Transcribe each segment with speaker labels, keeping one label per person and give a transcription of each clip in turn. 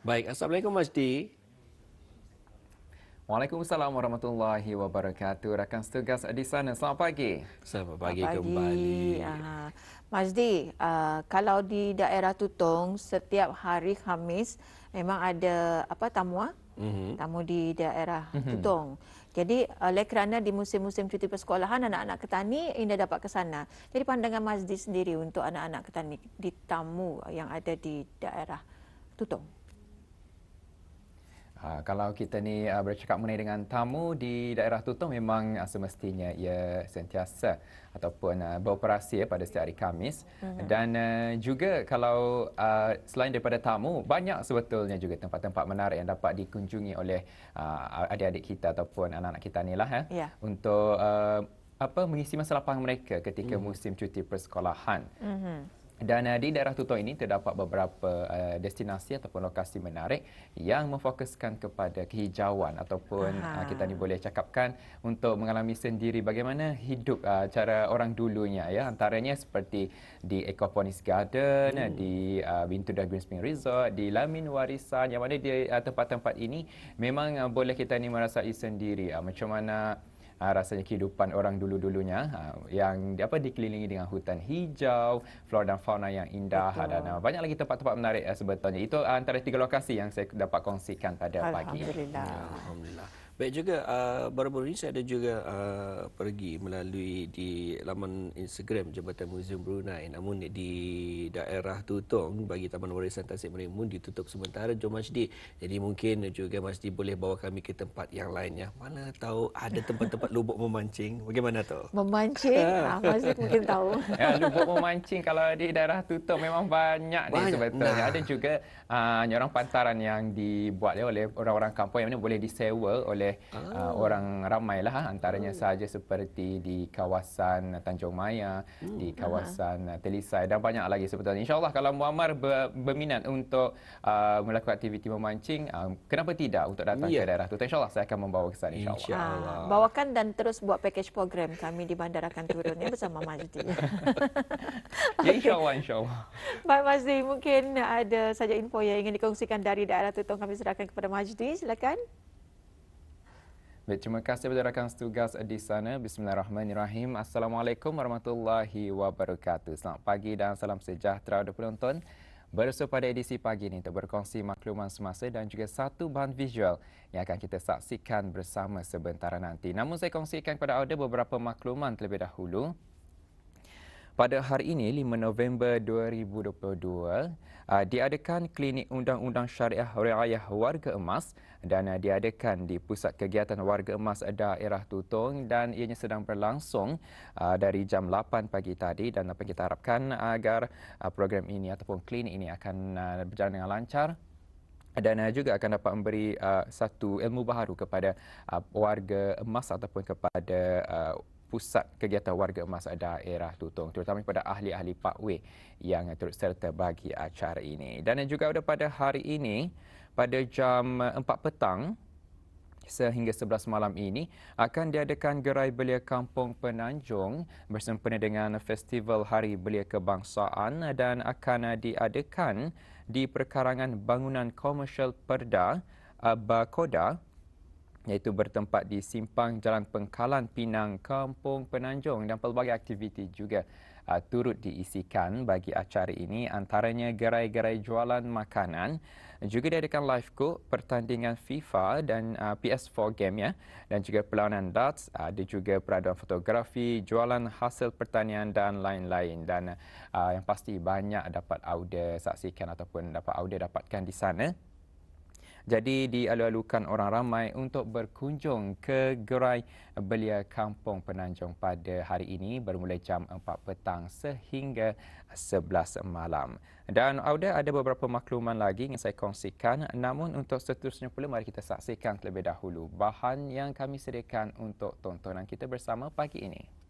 Speaker 1: Baik, Assalamualaikum Masdi.
Speaker 2: Waalaikumsalam warahmatullahi wabarakatuh. Rakan setugas di sana, selamat pagi.
Speaker 1: Selamat
Speaker 3: Selamat
Speaker 1: pagi
Speaker 3: pagi.
Speaker 1: kembali.
Speaker 3: Mazdi, kalau di daerah Tutong setiap hari Khamis memang ada tamu tamu di daerah Tutong. Jadi oleh kerana di musim-musim cuti persekolahan anak-anak Ketani indah dapat ke sana. Jadi pandangan Mazdi sendiri untuk anak-anak Ketani di tamu yang ada di daerah Tutong.
Speaker 2: Kalau kita ni bercakap mengenai dengan tamu di daerah Tutong memang semestinya ia sentiasa ataupun beroperasi pada setiap hari Khamis. Dan juga kalau selain daripada tamu, banyak sebetulnya juga tempat-tempat menarik yang dapat dikunjungi oleh adik-adik kita ataupun anak-anak kita ni lah
Speaker 3: Ya.
Speaker 2: untuk mengisi masa lapang mereka ketika musim cuti persekolahan. Dan di daerah Tutong ini terdapat beberapa destinasi ataupun lokasi menarik yang memfokuskan kepada kehijauan ataupun kita ni boleh cakapkan untuk mengalami sendiri bagaimana hidup cara orang dulunya ya, antaranya seperti di Aquaponics Garden, di Bintudah Green Spring Resort, di Lamin Warisan, yang mana di tempat-tempat ini memang boleh kita ni merasai sendiri macam mana rasanya kehidupan orang dulu-dulunya yang dikelilingi dengan hutan hijau, flora dan fauna yang indah.
Speaker 3: Betul.
Speaker 2: Dan banyak lagi tempat-tempat menarik sebetulnya. Itu antara 3 lokasi yang saya dapat kongsikan pada pagi ini.
Speaker 3: Alhamdulillah.
Speaker 1: Alhamdulillah. Baik juga, baru-baru ini saya ada juga pergi melalui di laman Instagram Jabatan Muzium Brunei. Namun di daerah Tutong bagi Taman Warisan Tasik Merimun ditutup sementara, Jom Masdi. Jadi mungkin juga Masdi boleh bawa kami ke tempat yang lainnya. Mana tahu ada tempat-tempat lubuk memancing. Bagaimana tu?
Speaker 3: Memancing, Mazdi mungkin tahu.
Speaker 2: Ya, lubuk memancing kalau di daerah Tutong memang banyak ni
Speaker 1: Banyak.
Speaker 2: sebetulnya.
Speaker 1: Nah.
Speaker 2: Ada juga nyorang pantaran yang dibuat oleh orang-orang kampung yang mana boleh disewa oleh orang ramai lah. Antaranya sahaja seperti di kawasan Tanjung Maya, di kawasan Telisai dan banyak lagi sebetulnya. InsyaAllah kalau Muammar berminat untuk melakukan aktiviti memancing, kenapa tidak untuk datang ke daerah Tutong? InsyaAllah saya akan membawa ke sana insyaAllah.
Speaker 1: InsyaAllah.
Speaker 3: Bawakan dan terus buat package program kami di bandar akan turun ya bersama Mazdi.
Speaker 2: Ya, insyaAllah, insyaAllah.
Speaker 3: Baik Mazdi, mungkin ada saja info yang ingin dikongsikan dari daerah Tutong, kami serahkan kepada Mazdi, silakan.
Speaker 2: Baik, terima kasih kepada rakan setugas di sana. Bismillahirrahmanirrahim. Assalamualaikum warahmatullahi wabarakatuh. Selamat pagi dan salam sejahtera kepada penonton. Bersua pada edisi pagi ini untuk berkongsi makluman semasa dan juga satu bahan visual yang akan kita saksikan bersama sebentar nanti. Namun saya kongsikan kepada anda beberapa makluman terlebih dahulu. Pada hari ini, 5 November 2022, diadakan Klinik Undang-Undang Syariah Riayah Warga Emas dan diadakan di Pusat Kegiatan Warga Emas Daerah Tutong dan ianya sedang berlangsung dari jam 8 pagi tadi dan apa kita harapkan agar program ini ataupun klinik ini akan berjalan dengan lancar dan juga akan dapat memberi satu ilmu baharu kepada warga emas ataupun kepada Pusat Kegiatan Warga Emas Daerah Tutong, terutama kepada ahli-ahli pakweh yang turut serta bagi acara ini. Dan juga pada hari ini, pada jam 4 petang sehingga 11 malam ini akan diadakan gerai belia Kampung Penanjung bersempena dengan Festival Hari Belia Kebangsaan dan akan diadakan di perkarangan bangunan komersial Perda Bakoda, iaitu bertempat di Simpang Jalan Pengkalan Pinang, Kampung Penanjung, dan pelbagai aktiviti juga turut diisikan bagi acara ini, antaranya gerai-gerai jualan makanan, juga diadakan live cook, pertandingan FIFA dan PS4 game ya, dan juga perlawanan darts, ada juga peraduan fotografi, jualan hasil pertanian dan lain-lain. Dan yang pasti banyak dapat audio saksikan ataupun dapat audio dapatkan di sana. Jadi dialu-alukan orang ramai untuk berkunjung ke gerai belia Kampung Penanjung pada hari ini bermula jam 4 petang sehingga 11 malam. Dan ada beberapa makluman lagi yang saya kongsikan, namun untuk seterusnya pula mari kita saksikan terlebih dahulu bahan yang kami sediakan untuk tontonan kita bersama pagi ini.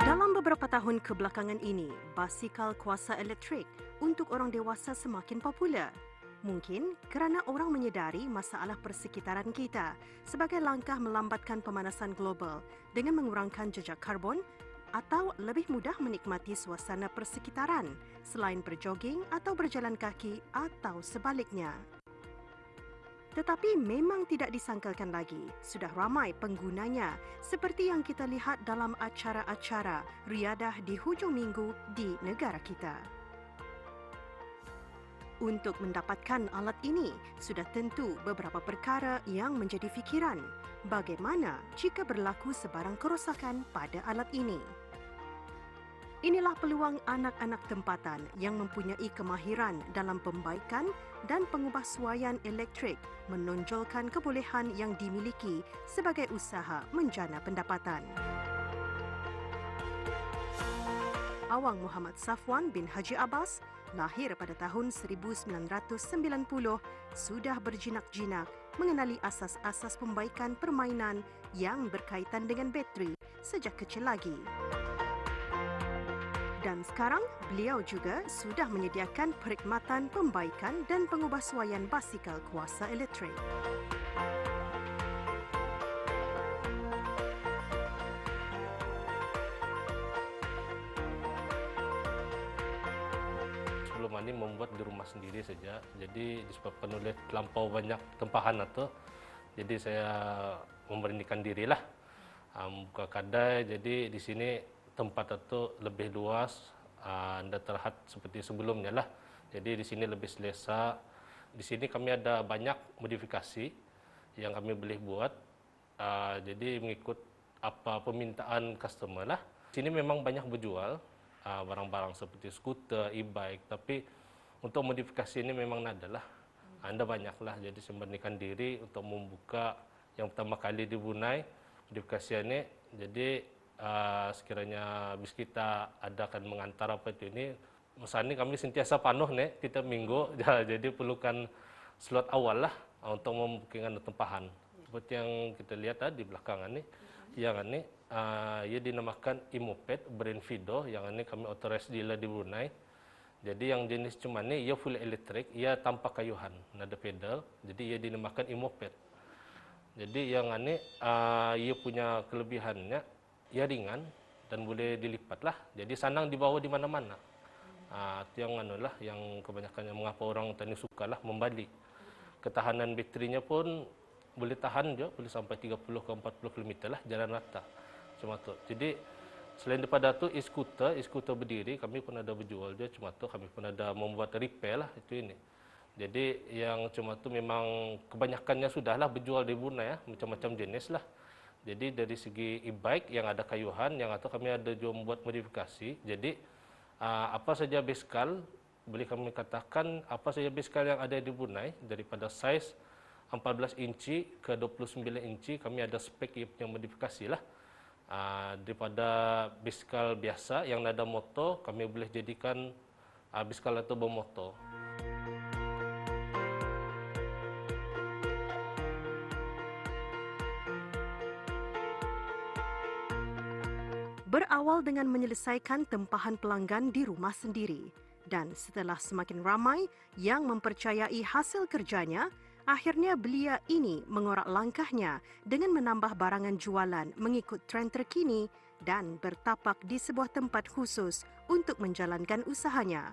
Speaker 4: Dalam beberapa tahun kebelakangan ini, basikal kuasa elektrik untuk orang dewasa semakin popular. Mungkin kerana orang menyedari masalah persekitaran kita sebagai langkah melambatkan pemanasan global dengan mengurangkan jejak karbon atau lebih mudah menikmati suasana persekitaran selain berjoging atau berjalan kaki atau sebaliknya. Tetapi memang tidak disangkalkan lagi, sudah ramai penggunanya seperti yang kita lihat dalam acara-acara riadah di hujung minggu di negara kita. Untuk mendapatkan alat ini, sudah tentu beberapa perkara yang menjadi fikiran. Bagaimana jika berlaku sebarang kerosakan pada alat ini? Inilah peluang anak-anak tempatan yang mempunyai kemahiran dalam pembaikan dan pengubahsuaian elektrik menonjolkan kebolehan yang dimiliki sebagai usaha menjana pendapatan. Awang Muhammad Safwan bin Haji Abbas, lahir pada tahun 1990, sudah berjinak-jinak mengenali asas-asas pembaikan permainan yang berkaitan dengan bateri sejak kecil lagi. Dan sekarang, beliau juga sudah menyediakan perkhidmatan pembaikan dan pengubahsuaian basikal kuasa elektrik.
Speaker 5: Sebelum ini membuat di rumah sendiri saja, jadi disebabkan oleh terlampau banyak tempahan atau jadi saya memberanikan dirilah buka kedai. Jadi di sini tempat itu lebih luas, anda terlihat seperti sebelumnya lah. Jadi di sini lebih selesa. Di sini kami ada banyak modifikasi yang kami boleh buat. Jadi mengikut apa permintaan customer lah. Di sini memang banyak berjual barang-barang seperti skuter, e-bike, tapi untuk modifikasi ini memang ada lah. Anda banyaklah, jadi saya memberanikan diri untuk membuka yang pertama kali di Brunei modifikasi ini. Jadi sekiranya bis kita adakan mengantar apa itu ini, masa ini kami sentiasa penuh nih, kita minggu, jadi perlukan slot awal lah untuk membukingan tempahan. Seperti yang kita lihat tadi di belakangan ini, yang ini ia dinamakan e-moped brand Fido, yang ini kami authorized dealer di Brunei. Jadi yang jenis cuma ini ia full elektrik, ia tanpa kayuhan, nada pedal. Jadi ia dinamakan e-moped. Jadi yang ini ia punya kelebihannya, ia ringan dan boleh dilipat lah. Jadi senang dibawa di mana-mana. Itu yang lah, yang kebanyakannya mengapa orang tani suka lah membalik. Ketahanan baterinya pun boleh tahan je, boleh sampai 30 ke 40 km lah jalan rata. Cuma tu. Jadi selain daripada tu e-scooter berdiri kami pun ada berjual je. Cuma tu kami pun ada membuat repair lah itu ini. Jadi yang cuma tu memang kebanyakannya sudahlah berjual di Brunei ya, macam-macam jenis lah. Jadi dari segi e-bike yang ada kayuhan, yang atau kami ada juga membuat modifikasi. Jadi apa saja basikal, boleh kami katakan apa saja basikal yang ada di Brunei daripada size 14 inci ke 29 inci kami ada spek yang modifikasi lah. Daripada basikal biasa yang ada motor kami boleh jadikan basikal atau bermotor.
Speaker 4: Berawal dengan menyelesaikan tempahan pelanggan di rumah sendiri dan setelah semakin ramai yang mempercayai hasil kerjanya, akhirnya belia ini mengorak langkahnya dengan menambah barangan jualan mengikut trend terkini dan bertapak di sebuah tempat khusus untuk menjalankan usahanya.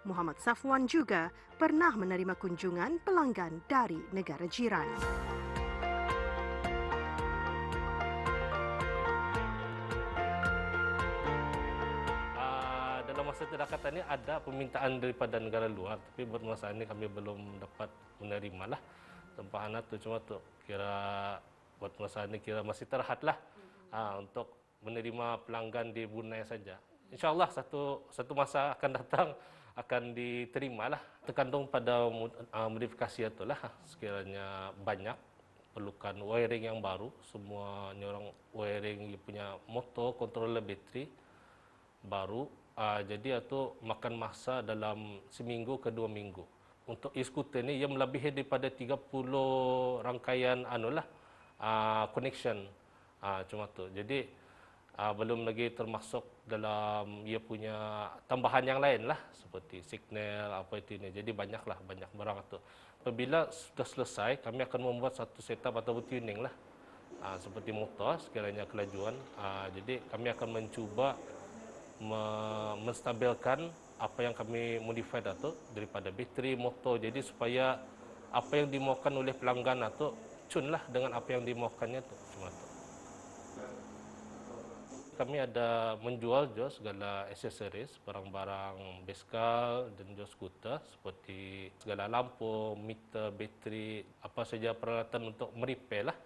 Speaker 4: Muhammad Safwan juga pernah menerima kunjungan pelanggan dari negara jiran.
Speaker 5: Masa terdekat ini ada permintaan daripada negara luar, tapi buat masa ini kami belum dapat menerima lah tempahan itu. Cuma tu kira buat masa ini kira masih terhad lah untuk menerima pelanggan di Brunei saja. InsyaAllah satu masa akan datang akan diterima lah. Tergantung pada modifikasi itu lah. Sekiranya banyak perlukan wiring yang baru, semua orang wiring punya motor, controller bateri baru. Jadi itu makan masa dalam seminggu ke 2 minggu. Untuk e-scooter ni ia melebihi daripada 30 rangkaian connection. Cuma tu. Jadi belum lagi termasuk dalam ia punya tambahan yang lain lah seperti signal apa itu ini. Jadi banyak barang itu. Apabila sudah selesai, kami akan membuat satu setup atau tuning lah seperti motor sekiranya kelajuan. Jadi kami akan mencuba menstabilkan apa yang kami modify atau daripada bateri motor. Jadi supaya apa yang dimaukan oleh pelanggan atau cun lah dengan apa yang dimaukannya tu. Cuma tu. Kami ada menjual juga segala aksesoris, barang-barang basikal dan juga skuter seperti segala lampu, meter, bateri, apa saja peralatan untuk merepair lah.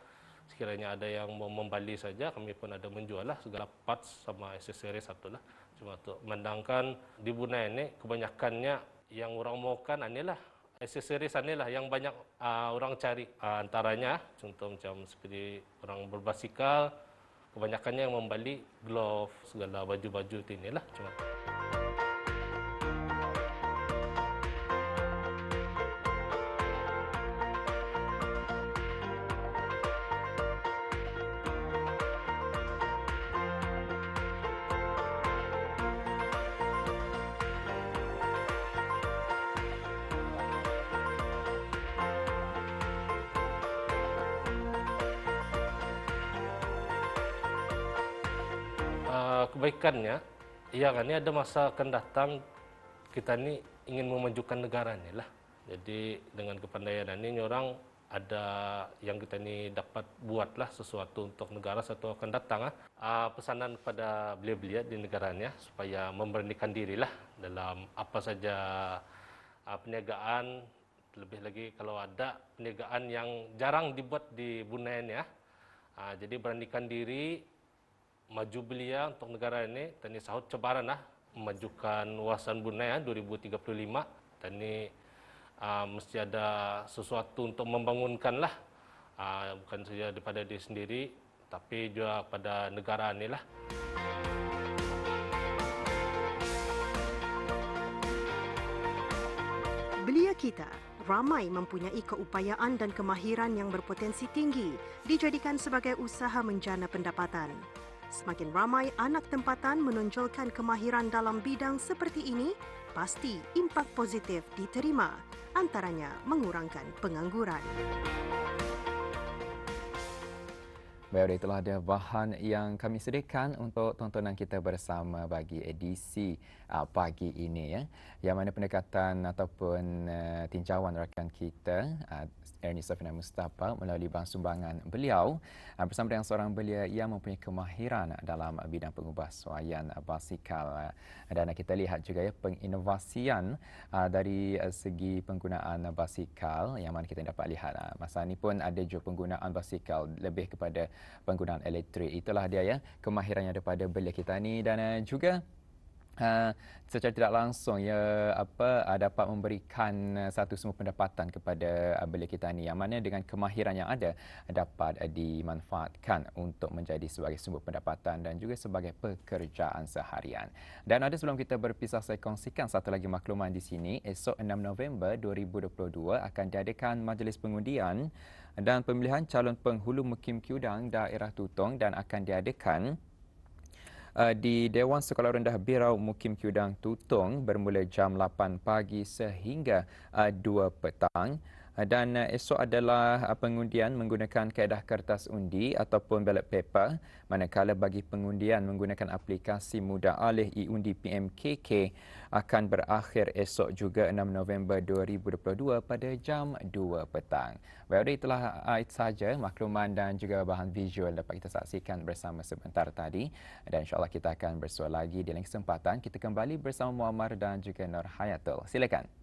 Speaker 5: Sekiranya ada yang mau membali saja, kami pun ada menjual lah segala parts sama aksesoris satu lah. Cuma tu, mendangkan di Brunei ini kebanyakannya yang orang maukan inilah aksesoris inilah yang banyak orang cari. Antaranya contoh macam seperti orang berbasikal, kebanyakannya yang membeli glove, segala baju-baju inilah cuma. Kebaikannya, ya kan ini ada masa akan datang kita ni ingin memajukan negara ni lah. Jadi dengan kepandaian ini orang ada yang kita ni dapat buatlah sesuatu untuk negara satu akan datang. Pesanan kepada belia-belia di negaranya supaya memberanikan dirilah dalam apa saja perniagaan, lebih lagi kalau ada perniagaan yang jarang dibuat di Brunei ni ya. Jadi beranikan diri, maju belia untuk negara ini, dan ini sahut cabaran lah memajukan wawasan Brunei 2035. Dan ini mesti ada sesuatu untuk membangunkan lah, bukan saja daripada diri sendiri, tapi juga pada negara ini lah.
Speaker 4: Belia kita ramai mempunyai keupayaan dan kemahiran yang berpotensi tinggi dijadikan sebagai usaha menjana pendapatan. Semakin ramai anak tempatan menonjolkan kemahiran dalam bidang seperti ini, pasti impak positif diterima, antaranya mengurangkan pengangguran.
Speaker 2: Baik, itulah dia bahan yang kami sediakan untuk tontonan kita bersama bagi edisi pagi ini, ya. Yang mana pendekatan ataupun tinjauan rakan kita Ernie Safina Mustafa melalui bahan sumbangan beliau bersama dengan seorang belia yang mempunyai kemahiran dalam bidang pengubahsuaian basikal. Dan kita lihat juga ya penginovasian dari segi penggunaan basikal yang mana kita dapat lihat masa ini pun ada juga penggunaan basikal lebih kepada penggunaan elektrik. Itulah dia ya kemahirannya daripada belia kita ni, dan juga secara tidak langsung dapat memberikan satu sumber pendapatan kepada belia kita ni, yang mana dengan kemahiran yang ada dapat dimanfaatkan untuk menjadi sebagai sumber pendapatan dan juga sebagai pekerjaan seharian. Dan ada sebelum kita berpisah, saya kongsikan satu lagi makluman di sini. Esok 6 November 2022 akan diadakan majlis pengundian dan pemilihan calon penghulu Mukim Kudang daerah Tutong, dan akan diadakan di Dewan Sekolah Rendah Birau Mukim Kudang Tutong bermula jam 8 pagi sehingga 2 petang. Dan esok adalah pengundian menggunakan kaedah kertas undi ataupun ballot paper, manakala bagi pengundian menggunakan aplikasi mudah alih e-undi PMKK akan berakhir esok juga 6 November 2022 pada jam 2 petang. Baik, itulah itu sahaja makluman dan juga bahan visual dapat kita saksikan bersama sebentar tadi, dan insyaAllah kita akan bersua lagi di lain kesempatan. Kita kembali bersama Muammar dan juga Nur Hayatul. Silakan.